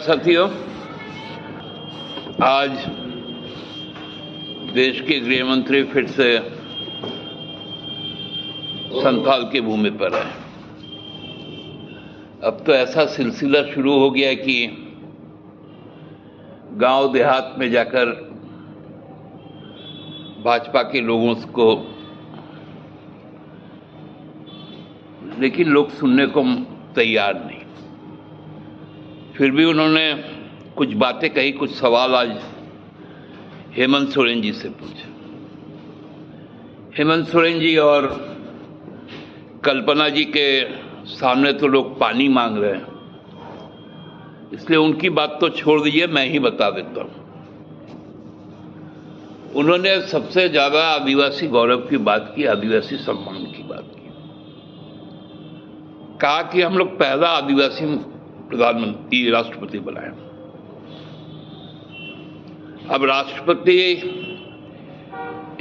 साथियों, आज देश के गृह मंत्री फिर से संथाल की भूमि पर है। अब तो ऐसा सिलसिला शुरू हो गया है कि गांव देहात में जाकर भाजपा के लोगों को, लेकिन लोग सुनने को तैयार नहीं। फिर भी उन्होंने कुछ बातें कही, कुछ सवाल आज हेमंत सोरेन जी से पूछे। हेमंत सोरेन जी और कल्पना जी के सामने तो लोग पानी मांग रहे हैं, इसलिए उनकी बात तो छोड़ दीजिए, मैं ही बता देता हूं। उन्होंने सबसे ज्यादा आदिवासी गौरव की बात की, आदिवासी सम्मान की बात की। कहा कि हम लोग पहला आदिवासी प्रधानमंत्री राष्ट्रपति बनाए। अब राष्ट्रपति,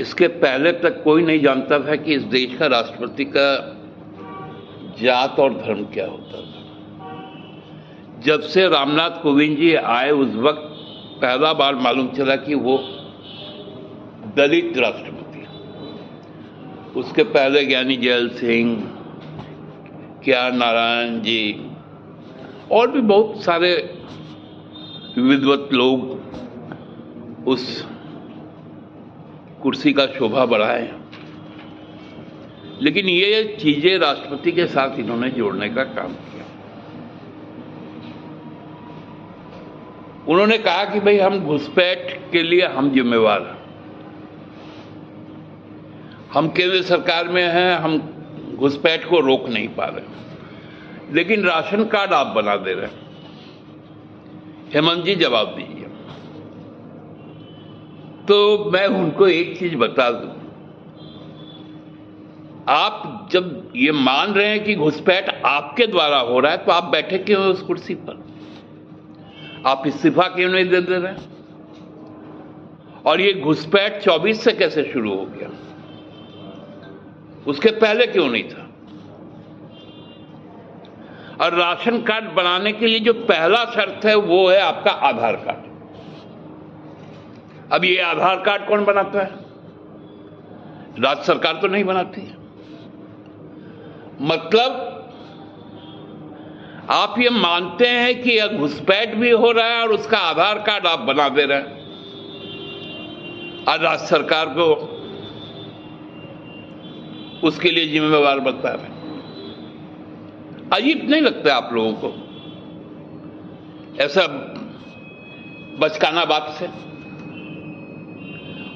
इसके पहले तक कोई नहीं जानता था कि इस देश का राष्ट्रपति का जात और धर्म क्या होता था। जब से रामनाथ कोविंद जी आए उस वक्त पहला बार मालूम चला कि वो दलित राष्ट्रपति। उसके पहले ज्ञानी जैल सिंह, के.आर. नारायण जी और भी बहुत सारे विद्वत लोग उस कुर्सी का शोभा बढ़ाए, लेकिन ये चीजें राष्ट्रपति के साथ इन्होंने जोड़ने का काम किया। उन्होंने कहा कि भाई हम घुसपैठ के लिए हम जिम्मेवार हैं, हम केंद्र सरकार में हैं, हम घुसपैठ को रोक नहीं पा रहे, लेकिन राशन कार्ड आप बना दे रहे हैं। हेमंत जी जवाब दीजिए। तो मैं उनको एक चीज बता दूं, आप जब ये मान रहे हैं कि घुसपैठ आपके द्वारा हो रहा है, तो आप बैठे क्यों उस कुर्सी पर? आप इस्तीफा क्यों नहीं दे रहे? और ये घुसपैठ 24 से कैसे शुरू हो गया? उसके पहले क्यों नहीं था? और राशन कार्ड बनाने के लिए जो पहला शर्त है वो है आपका आधार कार्ड। अब ये आधार कार्ड कौन बनाता है? राज्य सरकार तो नहीं बनाती है। मतलब आप ये मानते हैं कि यह घुसपैठ भी हो रहा है और उसका आधार कार्ड आप बना दे रहे हैं, और राज्य सरकार को उसके लिए जिम्मेवार बता रहे हैं। अजीब नहीं लगता आप लोगों को ऐसा बचकाना बात से?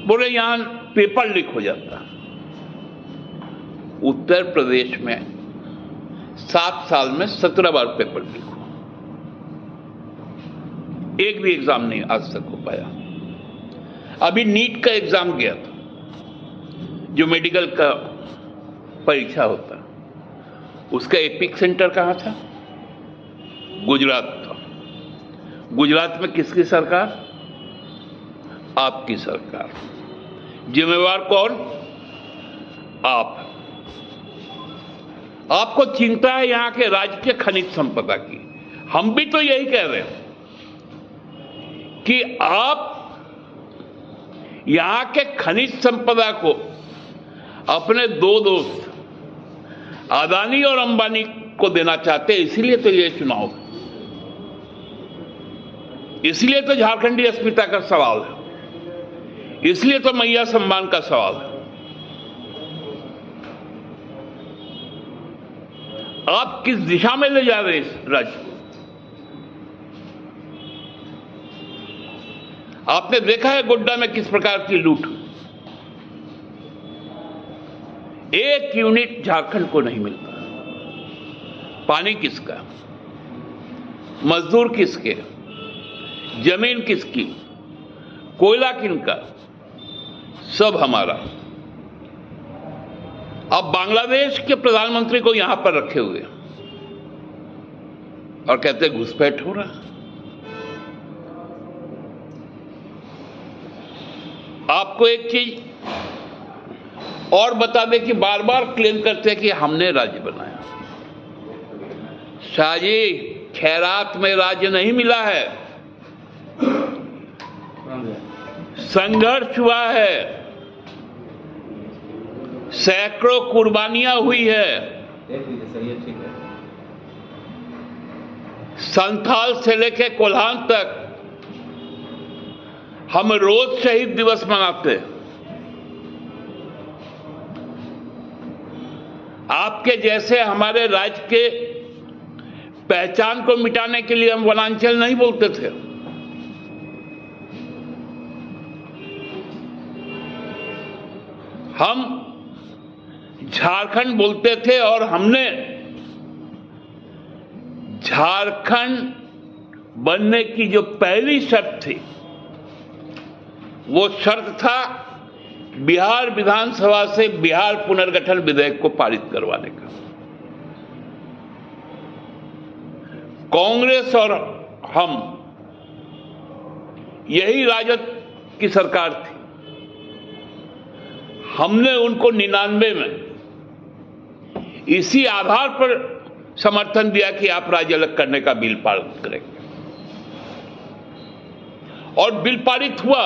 बोले यहां पेपर लीक हो जाता। उत्तर प्रदेश में 7 साल में 17 बार पेपर लीक हुआ, एक भी एग्जाम नहीं आज तक हो पाया। अभी नीट का एग्जाम गया था, जो मेडिकल का परीक्षा होता, उसका एपिक सेंटर कहां था? गुजरात था। गुजरात में किसकी सरकार? आपकी सरकार। जिम्मेवार कौन? आप। आपको चिंता है यहां के राज्य के खनिज संपदा की। हम भी तो यही कह रहे हैं कि आप यहां के खनिज संपदा को अपने दो दोस्त अदानी और अंबानी को देना चाहते हैं, इसीलिए तो ये चुनाव, इसलिए तो झारखंडी अस्मिता का सवाल है, इसलिए तो मैया सम्मान का सवाल है। आप किस दिशा में ले जा रहे हैं इस राज्य को? आपने देखा है गोड्डा में किस प्रकार की लूट। एक यूनिट झारखंड को नहीं मिलता। पानी किसका? मजदूर किसके? जमीन किसकी? कोयला किनका? सब हमारा। अब बांग्लादेश के प्रधानमंत्री को यहां पर रखे हुए और कहते घुसपैठ हो रहा। आपको एक चीज और बता दें कि बार बार क्लेम करते हैं कि हमने राज्य बनाया। शाहजी, खैरात में राज्य नहीं मिला है, संघर्ष हुआ है, सैकड़ों कुर्बानियां हुई है। संथाल से लेकर कोल्हान तक हम रोज शहीद दिवस मनाते हैं। आपके जैसे हमारे राज्य के पहचान को मिटाने के लिए हम वनांचल नहीं बोलते थे। हम झारखंड बोलते थे और हमने झारखंड बनने की जो पहली शर्त थी, वो शर्त था बिहार विधानसभा से बिहार पुनर्गठन विधेयक को पारित करवाने का। कांग्रेस और हम, यही राजद की सरकार थी। हमने उनको 99 में इसी आधार पर समर्थन दिया कि आप राज्य अलग करने का बिल पारित करेंगे, और बिल पारित हुआ।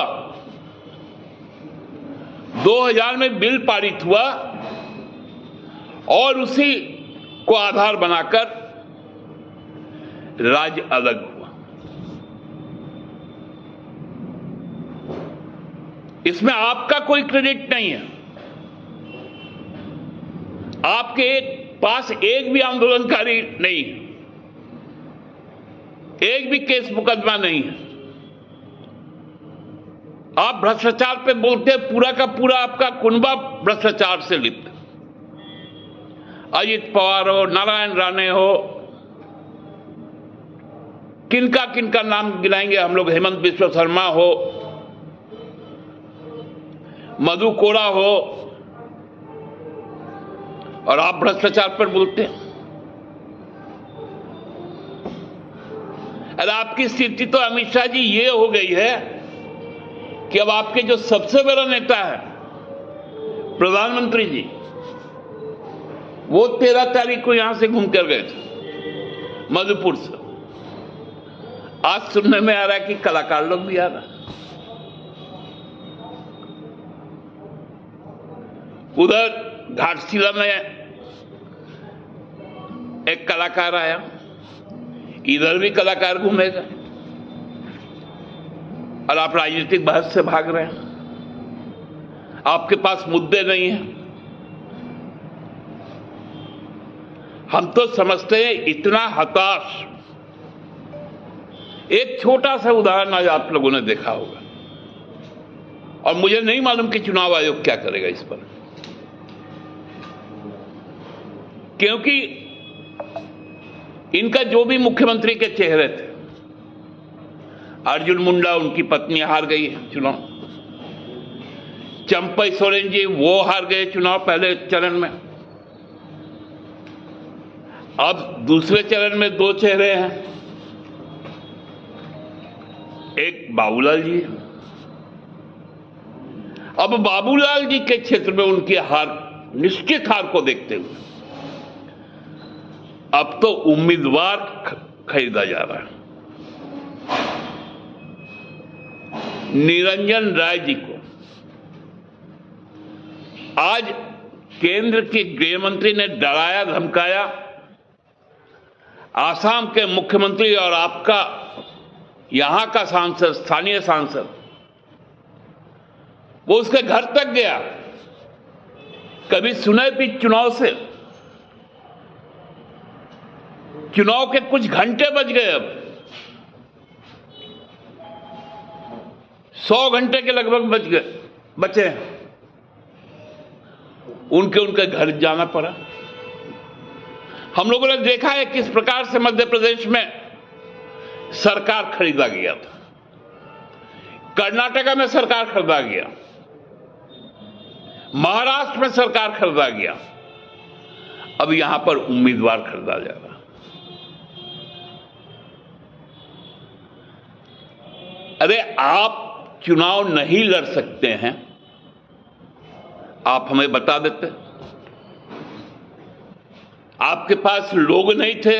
2000 में बिल पारित हुआ और उसी को आधार बनाकर राज्य अलग हुआ। इसमें आपका कोई क्रेडिट नहीं है। आपके पास एक भी आंदोलनकारी नहीं है, एक भी केस मुकदमा नहीं है। आप भ्रष्टाचार पे बोलते हैं, पूरा का पूरा आपका कुनबा भ्रष्टाचार से लिप्त। अजित पवार हो, नारायण राणे हो, किनका किनका नाम गिनाएंगे हम लोग, हेमंत बिश्व शर्मा हो, मधु कोड़ा हो, और आप भ्रष्टाचार पर बोलते हैं। अरे आपकी स्थिति तो अमित शाह जी ये हो गई है कि अब आपके जो सबसे बड़ा नेता है प्रधानमंत्री जी, वो 13 तारीख को यहां से घूम कर गए थे मधुपुर से। आज सुनने में आ रहा है कि कलाकार लोग भी आ रहा है। उधर घाटशिला में एक कलाकार आया, इधर भी कलाकार घूमेगा, और आप राजनीतिक बहस से भाग रहे हैं। आपके पास मुद्दे नहीं हैं। हम तो समझते हैं इतना हताश। एक छोटा सा उदाहरण आज आप लोगों ने देखा होगा, और मुझे नहीं मालूम कि चुनाव आयोग क्या करेगा इस पर, क्योंकि इनका जो भी मुख्यमंत्री के चेहरे थे, अर्जुन मुंडा उनकी पत्नी हार गई है चुनाव, चंपई सोरेन जी वो हार गए चुनाव पहले चरण में, अब दूसरे चरण में 2 चेहरे हैं, एक बाबूलाल जी। अब बाबूलाल जी के क्षेत्र में उनकी हार, निश्चित हार को देखते हुए अब तो उम्मीदवार खरीदा जा रहा है। निरंजन राय जी को आज केंद्र के गृह मंत्री ने डराया धमकाया। आसाम के मुख्यमंत्री और आपका यहां का सांसद, स्थानीय सांसद, वो उसके घर तक गया। कभी सुने भी चुनाव से, चुनाव के कुछ घंटे बच गए, अब 100 घंटे के लगभग बचे। उनके घर जाना पड़ा। हम लोगों ने देखा है किस प्रकार से मध्य प्रदेश में सरकार खरीदा गया था, कर्नाटका में सरकार खरीदा गया, महाराष्ट्र में सरकार खरीदा गया, अब यहां पर उम्मीदवार खरीदा जा रहा। अरे आप चुनाव नहीं लड़ सकते हैं, आप हमें बता देते। आपके पास लोग नहीं थे,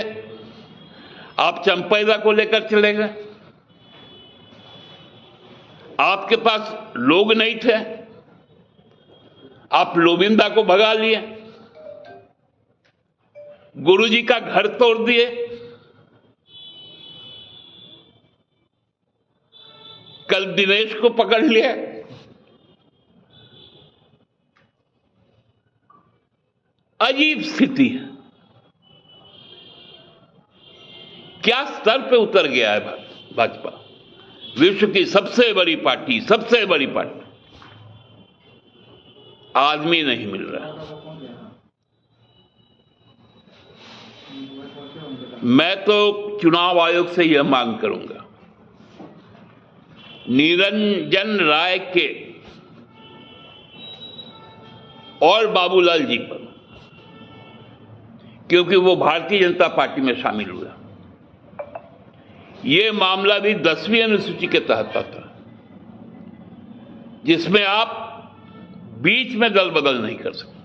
आप चंपैदा को लेकर चले गए, आपके पास लोग नहीं थे, आप लोविंदा को भगा लिए, गुरुजी का घर तोड़ दिए, कल दिनेश को पकड़ लिया। अजीब स्थिति है। क्या स्तर पे उतर गया है भाजपा, विश्व की सबसे बड़ी पार्टी, आदमी नहीं मिल रहा। मैं तो चुनाव आयोग से यह मांग करूंगा, निरंजन राय के और बाबूलाल जी पर, क्योंकि वो भारतीय जनता पार्टी में शामिल हुआ, ये मामला भी 10वीं अनुसूची के तहत आता, जिसमें आप बीच में दल बदल नहीं कर सकते।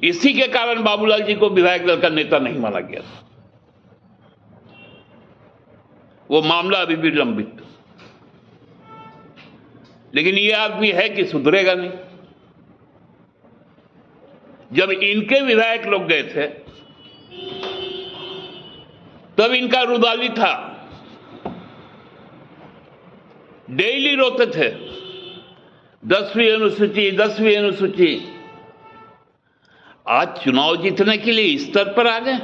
इसी के कारण बाबूलाल जी को विधायक दल का नेता नहीं माना गया था। वो मामला अभी भी लंबित, लेकिन ये आदमी है कि सुधरेगा नहीं। जब इनके विधायक लोग गए थे तब इनका रुदाली था, डेली रोते थे 10वीं अनुसूची। आज चुनाव जीतने के लिए इस स्तर पर आ गए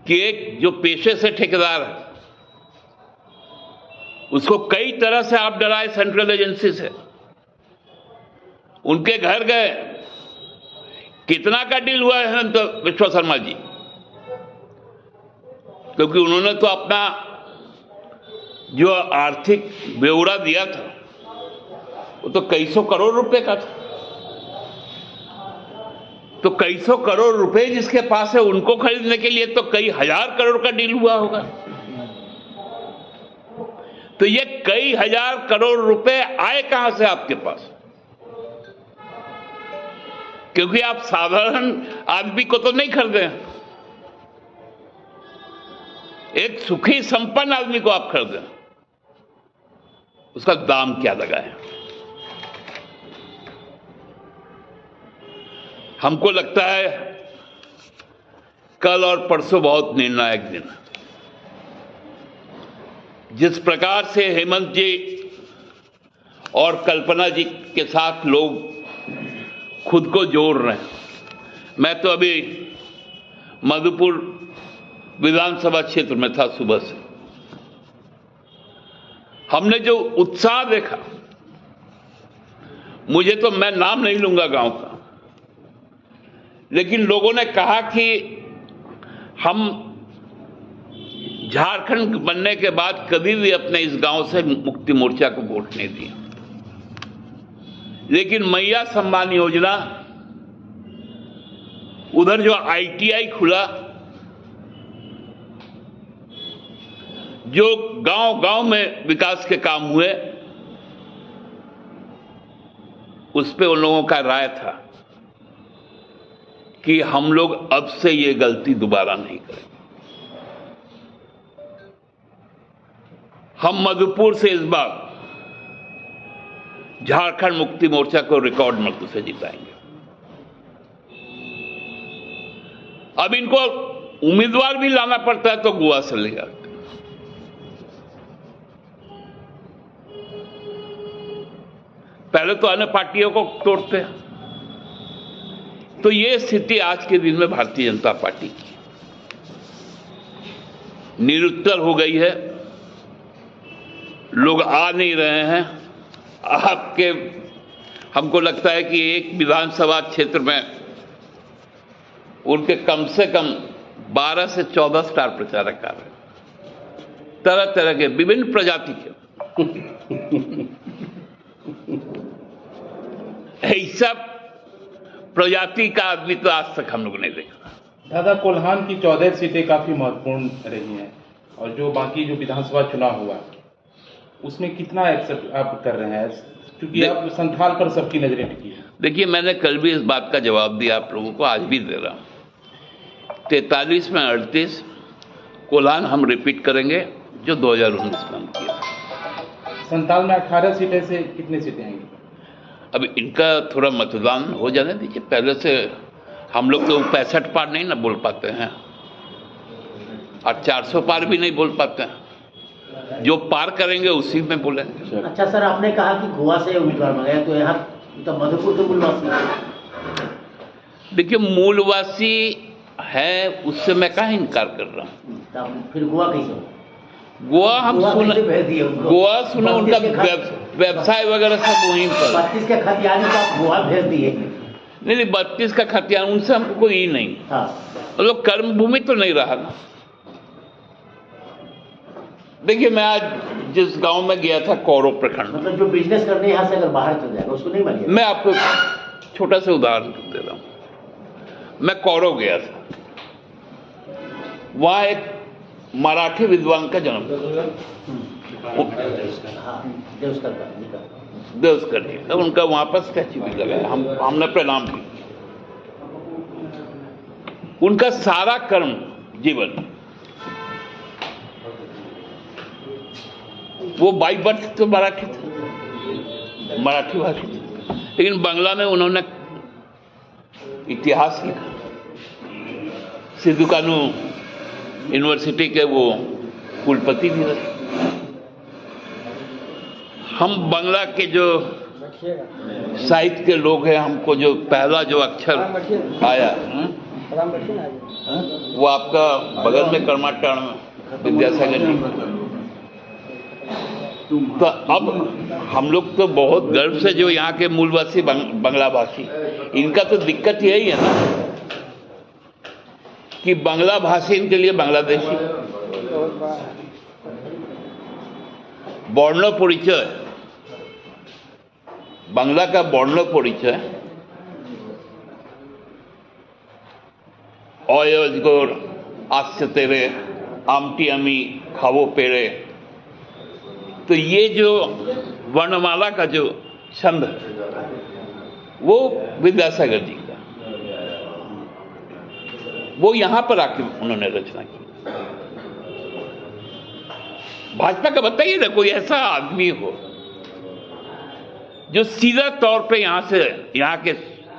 कि एक जो पेशे से ठेकेदार है उसको कई तरह से आप डराए सेंट्रल एजेंसी से। उनके घर गए, कितना का डील हुआ है हेमंत बिश्वा शर्मा जी, क्योंकि उन्होंने तो अपना जो आर्थिक ब्यौरा दिया था वो तो कई सौ करोड़ रुपए का था। तो कई सौ करोड़ रुपए जिसके पास है उनको खरीदने के लिए तो कई हजार करोड़ का डील हुआ होगा। तो ये कई हजार करोड़ रुपए आए कहां से आपके पास? क्योंकि आप साधारण आदमी को तो नहीं खरीदे, एक सुखी संपन्न आदमी को आप खरीदे, उसका दाम क्या लगाए? हमको लगता है कल और परसों बहुत निर्णायक दिन है। जिस प्रकार से हेमंत जी और कल्पना जी के साथ लोग खुद को जोड़ रहे हैं, मैं तो अभी मधुपुर विधानसभा क्षेत्र में था सुबह से, हमने जो उत्साह देखा, मुझे तो, मैं नाम नहीं लूंगा गांव का, लेकिन लोगों ने कहा कि हम झारखंड बनने के बाद कभी भी अपने इस गांव से मुक्ति मोर्चा को वोट नहीं दिया, लेकिन मैया सम्मान योजना, उधर जो ITI खुला, जो गांव-गांव में विकास के काम हुए, उस पे उन लोगों का राय था कि हम लोग अब से ये गलती दोबारा नहीं करेंगे। हम मधुपुर से इस बार झारखंड मुक्ति मोर्चा को रिकॉर्ड मतों से जिताएंगे। अब इनको उम्मीदवार भी लाना पड़ता है तो गोवा से ले जाते, पहले तो अन्य पार्टियों को तोड़ते हैं। तो ये स्थिति आज के दिन में भारतीय जनता पार्टी की निरुत्तर हो गई है। लोग आ नहीं रहे हैं आपके, हमको लगता है कि एक विधानसभा क्षेत्र में उनके कम से कम 12 से 14 स्टार प्रचारक आ रहे हैं, तरह तरह के, विभिन्न प्रजाति के। ऐसा प्रजाति का आदमी तो आज तक हम लोग नहीं देखा। दादा, कोल्हान की 14 सीटें काफी महत्वपूर्ण रही हैं, और जो बाकी जो विधानसभा चुनाव हुआ उसमें कितना एक्सेप्ट आप कर रहे हैं? क्योंकि अब संथाल पर सबकी नजरें टिकी है। देखिए, मैंने कल भी इस बात का जवाब दिया आप लोगों को, आज भी दे रहा हूं। 43 में 38 कोलान हम रिपीट करेंगे जो 2019 में हम किए थे। संथाल में 18 सीटें से कितनी सीटें आएंगी? अब इनका थोड़ा मतदान हो जाने दीजिए। पहले से हम लोग तो 65 पार नहीं ना बोल पाते हैं और 400 पार भी नहीं बोल पाते हैं। जो पार करेंगे उसी में बोलेंगे। अच्छा सर, आपने कहा कि गोवा से उम्मीदवार मंगाया, तो यहाँ तो मधुपुर तो मूलवासी है। देखिए, मूलवासी है उससे मैं कहाँ इनकार कर रहा हूँ। तो फिर गोवा कैसे? गोवा हम सुना, भेज दिए उनको। गोवा सुना उनका व्यवसाय वगैरह सब वहीं पर। 32 के खतियानी को आप गोवा भेज दिए। नहीं, 32 का खतियान उनसे हमको कोई नहीं। हाँ, मतलब कर्म भूमि तो नहीं रहा ना। देखिए, मैं आज जिस गांव में गया था कौरो प्रखंड, मतलब जो बिजनेस करने यहाँ से अगर बाहर चल जाएगा उसको नहीं मानिए। मैं आपको छोटा सा उदाहरण दे रहा हूं। मैं कौरो गया था, वहां एक मराठी विद्वान का जन्म देवस्कर जी का, उनका वहां पर स्टैच्यू भी लगा है, हमने प्रणाम किया। उनका सारा कर्म जीवन वो बाई बर्थ तो मराठी थे, मराठी भाषी थे, लेकिन बांग्ला में उन्होंने इतिहास लिखा। सिद्धू कानू यूनिवर्सिटी के वो कुलपति भी रहे। हम बांग्ला के जो साहित्य के लोग हैं, हमको जो पहला जो अक्षर आया वो आपका बगल में कर्माटाण में विद्यासागर जी। तो अब हम लोग तो बहुत गर्व से जो यहाँ के मूलवासी बांग्ला भाषी, इनका तो दिक्कत यही है ना कि बांग्ला भाषी इनके लिए बांग्लादेशी। बर्ण परिचय, बांग्ला का बर्ण परिचय अयजगोर आस्य तेरे आमटी अमी खावो पेड़े, तो ये जो वर्णमाला का जो छंद है वो विद्यासागर जी का, वो यहां पर आके उन्होंने रचना की। भाजपा का बताइए ना कोई ऐसा आदमी हो जो सीधा तौर पे यहां से, यहां के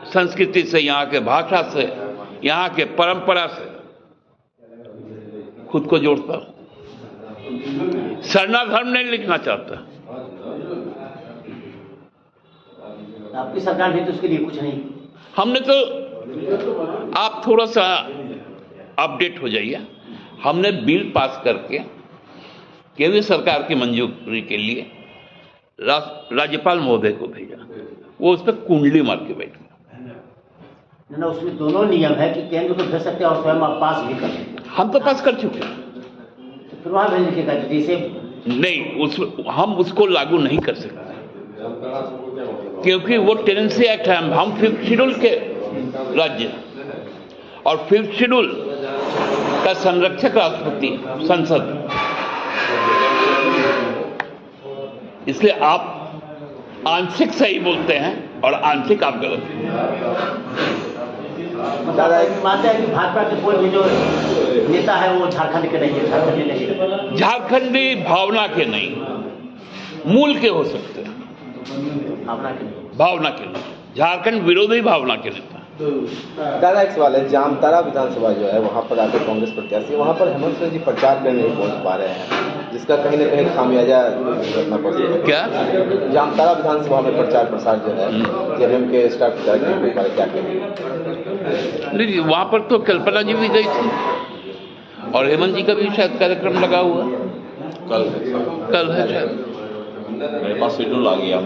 संस्कृति से, यहां के भाषा से, यहां के परंपरा से खुद को जोड़ता हो। सरना धर्म नहीं लिखना चाहता। आपकी सरकार ने तो उसके लिए कुछ नहीं। हमने तो, आप थोड़ा सा अपडेट हो जाइए, हमने बिल पास करके केंद्र सरकार की मंजूरी के लिए राज्यपाल महोदय को भेजा। वो उस पर कुंडली मार के बैठ गया। ना, उसमें दोनों नियम है कि केंद्र को भेज सकते हैं और स्वयं आप पास भी कर सकते हैं। हम तो पास कर चुके हैं। तो फिर वहां भेजने का जैसे नहीं, हम उसको लागू नहीं कर सकते क्योंकि वो टेनेंसी एक्ट है। हम 5th शेड्यूल के राज्य और 5th शेड्यूल का संरक्षक राष्ट्रपति संसद, इसलिए आप आंशिक सही बोलते हैं और आंशिक आप गलत। मानते हैं कि भाजपा के कोई भी जो नेता है वो झारखंड के नहीं है, झारखंडी नहीं है। झारखंडी भावना के नहीं, मूल के हो सकते हैं, भावना के नहीं। झारखंड विरोधी भावना के नेता। दादा, एक सवाल है, जामताड़ा विधानसभा जो है वहाँ पर आकर कांग्रेस प्रत्याशी, वहाँ पर हेमंत सोरेन जी प्रचार करने नहीं पहुँच पा रहे हैं, जिसका कहीं ना कहीं खामियाजा भुगतना पड़ सकता है। क्या जामताड़ा विधानसभा में प्रचार प्रसार जो है जेएमएम के स्टार प्रचारक नहीं हो पा रहे, क्या कहेंगे? नहीं, वहां पर तो कल्पना जी भी गई थी और हेमंत जी का भी शायद कार्यक्रम लगा हुआ कल है शायद। मेरे पास शेड्यूल आ गया।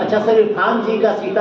अच्छा सर, इरफान जी का सीता